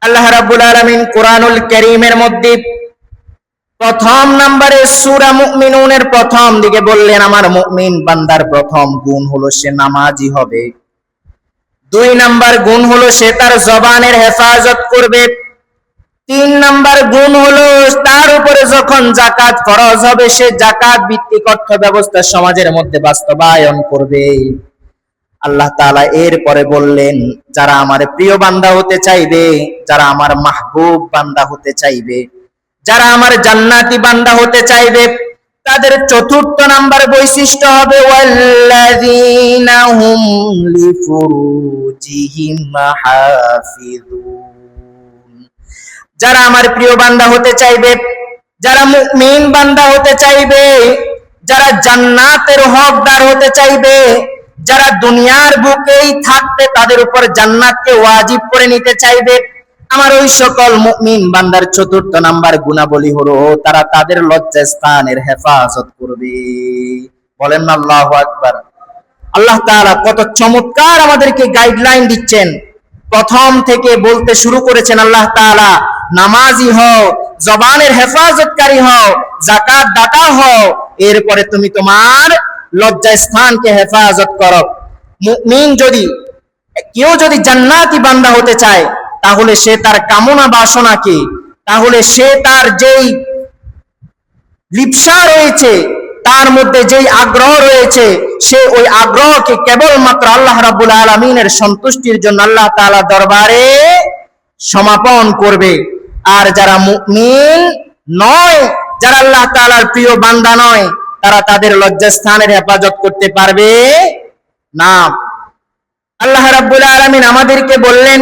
আল্লাহ রাব্বুল আলামিন কোরআনুল কারীমের মধ্যে প্রথম নম্বরে সূরা মুমিনুনের প্রথম দিকে বললেন, আমার মুমিন বান্দার প্রথম গুণ হলো সে নামাজি হবে। 2 নাম্বার গুণ হলো সে তার জবানের হেফাজত করবে। 3 নাম্বার গুণ হলো তার উপরে যখন যাকাত ফরজ হবে সে যাকাত ভিত্তিক অর্থ ব্যবস্থা সমাজের মধ্যে বাস্তবায়ন করবে। আল্লাহ তাআলা এরপরে বললেন, যারা আমার প্রিয় বান্দা হতে চাইবে, যারা আমার মাহবুব বান্দা হতে চাইবে, যারা আমার জান্নাতি বান্দা হতে চাইবে, তাদের 4th নাম্বার বৈশিষ্ট্য হবে ওয়াল্লাযীনা হুম লিফুরুজিহিম হাফিজুন। যারা আমার প্রিয় বান্দা হতে চাইবে, যারা মুমিন বান্দা হতে চাইবে, যারা জান্নাতের হকদার হতে চাইবে, যারা দুনিয়ার বুকেই থাকতে তাদের উপর জান্নাতকে ওয়াজিব করে নিতে চাইবে, আমার ওই সকল মুমিন বান্দার 4th নাম্বার গুণাবলী হলো তারা তাদের লজ্জাস্থানের হেফাজত করবে। বলেন না আল্লাহু আকবার। আল্লাহ তাআলা কত চমৎকার আমাদেরকে গাইডলাইন দিচ্ছেন। প্রথম থেকে বলতে শুরু করেছেন আল্লাহ তাআলা, নামাজি হও, জবানের হেফাজতকারী হও, যাকাত দাতা হও, এরপরে তুমি তোমার লজ্জাস্থানকে হেফাজত করো। মুমিন কেউ যদি জান্নাতি বান্দা হতে চায় তাহলে সে তার কামনা বাসনা কি, তাহলে সে তার যেই লিপ্সা রয়েছে, তার মধ্যে যেই আগ্রহ রয়েছে, সে ওই আগ্রহকে কেবলমাত্র আল্লাহ রাব্বুল আলামিনের সন্তুষ্টির জন্য আল্লাহ তাআলা দরবারে সমাপন করবে। আর যারা মুমিন নয়, যারা আল্লাহ তাআলার প্রিয় বান্দা নয়, তারা তাদের লজ্জাস্থানের হেফাজত করতে পারবে না। আল্লাহ রাব্বুল আলামিন আমাদেরকে বললেন,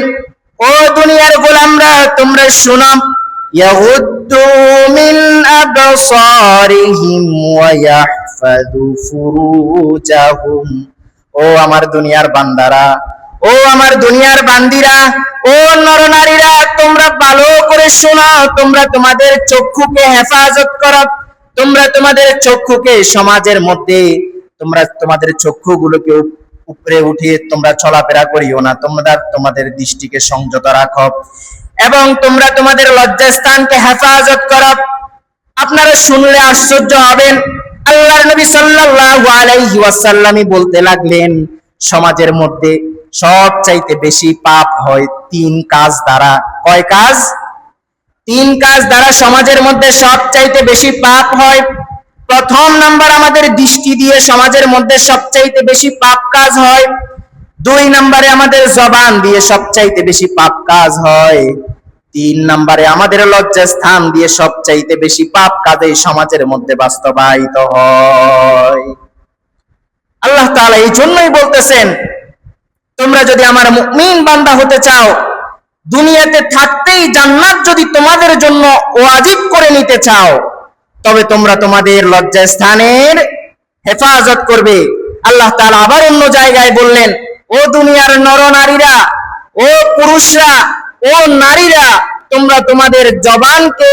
ও দুনিয়ার গোলামরা, তোমরা শোনো, ইয়াগুদ্দু মিন আবসারিহিম ওয়া ইয়াহফাযু ফুরুজাহুম। ও আমার দুনিয়ার বান্দারা, ও আমার দুনিয়ার বান্দিরা, ও নরনারীরা, তোমরা ভালো করে শোনো, তোমরা তোমাদের চক্ষুকে হেফাজত করো। তোমরা তোমাদের চক্ষুকে সমাজের মধ্যে, তোমরা তোমাদের চক্ষুগুলোকে উপরে উঠিয়ে তোমরা চলাফেরা করিও না। তোমরা তোমাদের দৃষ্টিকে সংযত রাখো এবং তোমরা তোমাদের লজ্জাস্থানকে হেফাজত করো। আপনারা শুনলে আশ্চর্য হবেন, আল্লাহর নবী সাল্লাল্লাহু আলাইহি ওয়াসাল্লাম বলতে লাগলেন, সমাজের মধ্যে সবচাইতে বেশি পাপ হয় 3 কাজ দ্বারা। কয় কাজ? 3 কাজ দ্বারা সমাজের মধ্যে সবচাইতে বেশি পাপ হয়। প্রথম নাম্বার, আমাদের দৃষ্টি দিয়ে সমাজের মধ্যে সবচাইতে বেশি পাপ কাজ হয়। 2 নম্বরে আমাদের জবান দিয়ে সবচাইতে বেশি পাপ কাজ হয়। 3 নম্বরে আমাদের লজ্জাস্থান দিয়ে সবচাইতে বেশি পাপ কাজ এই সমাজের মধ্যে বাস্তবায়িত হয়। আল্লাহ তাআলা এই জন্যই বলতেছেন, তোমরা যদি আমার মুমিন বান্দা হতে চাও, দুনিয়াতে থাকতেই জান্নাত যদি তোমাদের জন্য ওয়াজিব করে নিতে চাও, তবে তোমরা তোমাদের লজ্জাস্থানের হেফাজত করবে। আল্লাহ তাআলা আবার অন্য জায়গায় বললেন, ও দুনিয়ার নরনারীরা, ও পুরুষরা, ও নারীরা, তোমরা তোমাদের জবানকে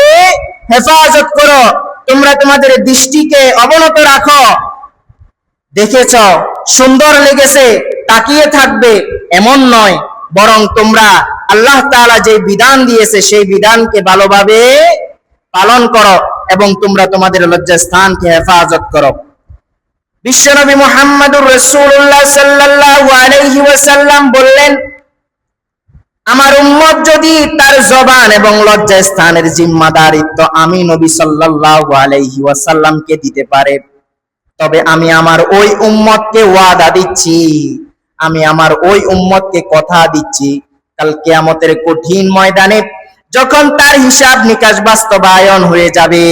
হেফাজত করো, তোমরা তোমাদের দৃষ্টিকে অবনত রাখো। দেখেছ, সুন্দর লেগেছে, তাকিয়ে থাকবে এমন নয়, বরং তোমরা আল্লাহ তাআলা যে বিধান দিয়েছে সেই বিধানকে ভালোভাবে পালন করো এবং তোমরা তোমাদের লজ্জাস্থানকে হেফাজত করো। বিশ্বনবী মুহাম্মদুর রাসূলুল্লাহ সাল্লাল্লাহু আলাইহি ওয়াসাল্লাম বললেন, আমার উম্মত যদি তার জবান এবং লজ্জাস্থানের জিম্মাদারিত্ব আমি নবী সাল্লাল্লাহু আলাইহি ওয়াসাল্লামকে দিতে পারে, তবে আমি আমার ওই উম্মতকে ওয়াদা দিচ্ছি, আমি আমার ওই উম্মতকে কথা দিচ্ছি, কাল কিয়ামতের কঠিন ময়দানে যখন তার হিসাব নিকাশ বাস্তবায়ন হয়ে যাবে,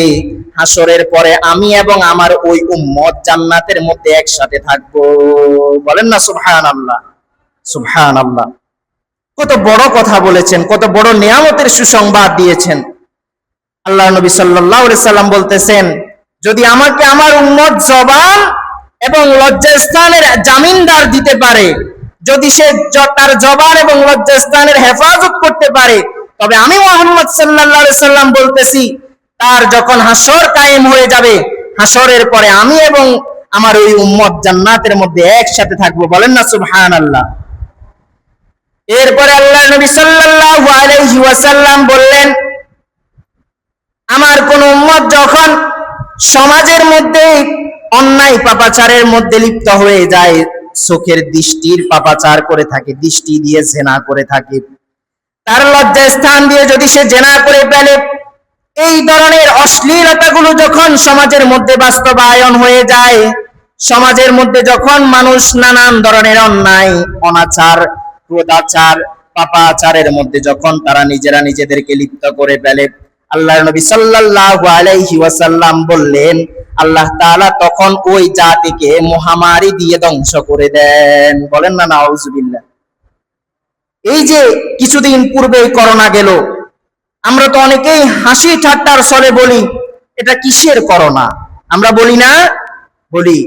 হাসরের পরে আমি এবং আমার ওই উম্মত জান্নাতের মধ্যে একসাথে থাকবো। বলেন না সুবহানাল্লাহ, সুবহানাল্লাহ। কত বড় কথা বলেছেন, কত বড় নিয়ামতের সুসংবাদ দিয়েছেন। আল্লাহ নবী সাল্লাল্লাহু আলাইহি সাল্লাম বলতেছেন, যদি আমাকে আমার উম্মত জবান এবং লজ্জাস্থানের জামিনদার দিতে পারে, যদি সে তার জবান এবং লজ্জাস্থানের হেফাজত করতে পারে, তবে আমি মুহাম্মদ সাল্লাল্লাহু আলাইহি সাল্লাম বলতেছি, তার যখন হাসর কায়েম হয়ে যাবে, হাসরের পরে আমি এবং আমার ওই উম্মত জান্নাতের মধ্যে একসাথে থাকবো। বলেন না সুবহানাল্লাহ। এরপরে আল্লাহর নবী সাল্লাল্লাহু আলাইহি ওয়াসাল্লাম বললেন, আমার কোন উম্মত যখন সমাজের মধ্যে অন্যায় পাপাচারের মধ্যে লিপ্ত হয়ে যায়, চোখের দৃষ্টির পাপাচার করে থাকে, দৃষ্টি দিয়ে জেনা করে থাকে, তার লজ্জা স্থান দিয়ে যদি সে জেনা করে ফেলে, এই ধরনের অশ্লীলতাগুলো যখন সমাজের মধ্যে বাস্তবায়ন হয়ে যায়, সমাজের মধ্যে যখন মানুষ নানান ধরনের অন্যায়, অনাচার, ক্রোধাচার, পাপাচারের মধ্যে যখন তারা নিজেরা নিজেদেরকে লিপ্ত করে ফেলে, আল্লাহর নবী সাল্লাল্লাহু আলাইহি ওয়াসাল্লাম বললেন, আল্লাহ তাআলা তখন ওই জাতিকে মহামারী দিয়ে ধ্বংস করে দেন। বলেন না নাউজুবিল্লাহ। এই যে কিছুদিন পূর্বে করোনা গেল, আমরা তো অনেকেই হাসি ঠাট্টার ছলে বলি, এটা কিসের করোনা? আমরা বলি না? বলি।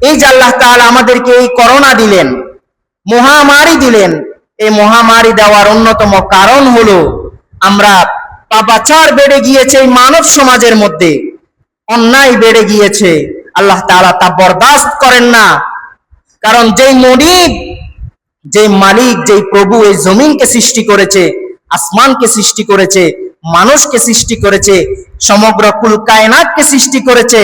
এই যে আল্লাহ তাআলা আমাদেরকে এই করোনা দিলেন, মহামারী দিলেন, এই মহামারী দেওয়ার অন্যতম কারণ হলো আমরা পাপাচার বেড়ে গিয়েছে এই মানব সমাজের মধ্যে, অন্যায় বেড়ে গিয়েছে। আল্লাহ তাআলা তা বরদাস্ত করেন না। কারণ যেই মনিব, যে মালিক, যেই প্রভু এই জমিনকে সৃষ্টি করেছে, আসমানকে সৃষ্টি করেছে, মানুষকে সৃষ্টি করেছে, সমগ্র কুল কায়নাতকে সৃষ্টি করেছে,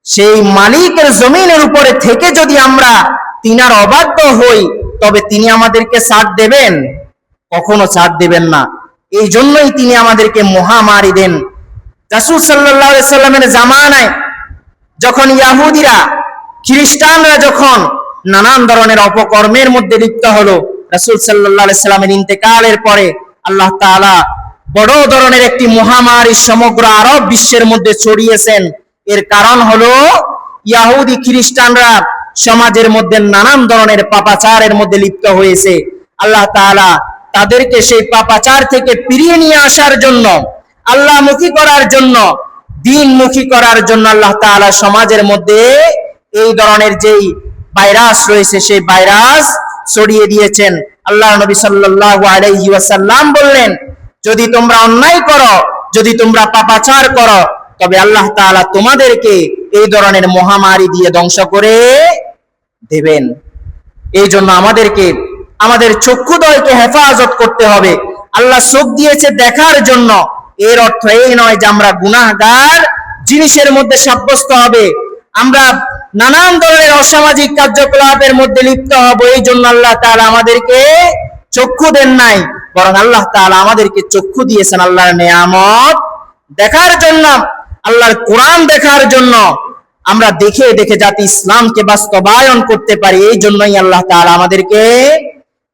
সেই মালিকের জমিনের উপরে থেকে যদি আমরা তিনার অবাধ্য হই, তবে তিনি আমাদেরকে ছাড় দেবেন? কখনো ছাড় দেবেন না। এই জন্যই তিনি আমাদেরকে মহামারী দেন। রাসূল সাল্লাল্লাহু আলাইহি সাল্লামের জামানায় যখন ইহুদিরা, খ্রিস্টানরা যখন নানান ধরনের অপকর্মের মধ্যে লিপ্ত হলো, রাসূল সাল্লাল্লাহু আলাইহি সাল্লামের ইন্তেকালের পরে আল্লাহ তাআলা বড় ধরনের একটি মহামারী সমগ্র আরব বিশ্বের মধ্যে ছড়িয়েছেন। এর কারণ হলো ইহুদি খ্রিস্টানরা সমাজের মধ্যে নানান ধরনের পাপাচারের মধ্যে লিপ্ত হয়েছে। আল্লাহ তাআলা তাদেরকে সেই পাপাচার থেকে ফিরিয়ে নিয়ে আসার জন্য, আল্লাহমুখী করার জন্য, দ্বীনমুখী করার জন্য আল্লাহ তাআলা সমাজের মধ্যে এই ধরনের যেই ভাইরাস রয়েছে, সেই ভাইরাস ছড়িয়ে দিয়েছেন। আল্লাহ নবী সাল্লাল্লাহু আলাইহি ওয়াসাল্লাম বললেন, যদি তোমরা অন্যায় করো, যদি তোমরা পাপাচার করো, তবে আল্লাহ তাআলা তোমাদেরকে এই ধরনের মহামারী দিয়ে ধ্বংস করে দেবেন। এই জন্য আমাদেরকে আমাদের চক্ষুদ্বয়কে হেফাজত করতে হবে। আল্লাহ চোখ দিয়েছে দেখার জন্য, এর অর্থ এই নয় যে আমরা গুনাহগার জিনিসের মধ্যে সাব্যস্ত হবে, আমরা নানান ধরনের অসামাজিক কার্যকলাপের মধ্যে লিপ্ত হব। এই জন্য আল্লাহ তাআলা আমাদেরকে চক্ষু দেন নাই, বরং আল্লাহ তাআলা আমাদেরকে চক্ষু দিয়েছেন আল্লাহর নেয়ামত দেখার জন্য, আল্লাহর কোরআন দেখার জন্য, আমরা দেখে দেখে যাতে ইসলামকে বাস্তবায়ন করতে পারি। এই জন্যই আল্লাহ তাআলা আমাদেরকে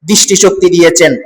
দৃষ্টি শক্তি দিয়েছেন।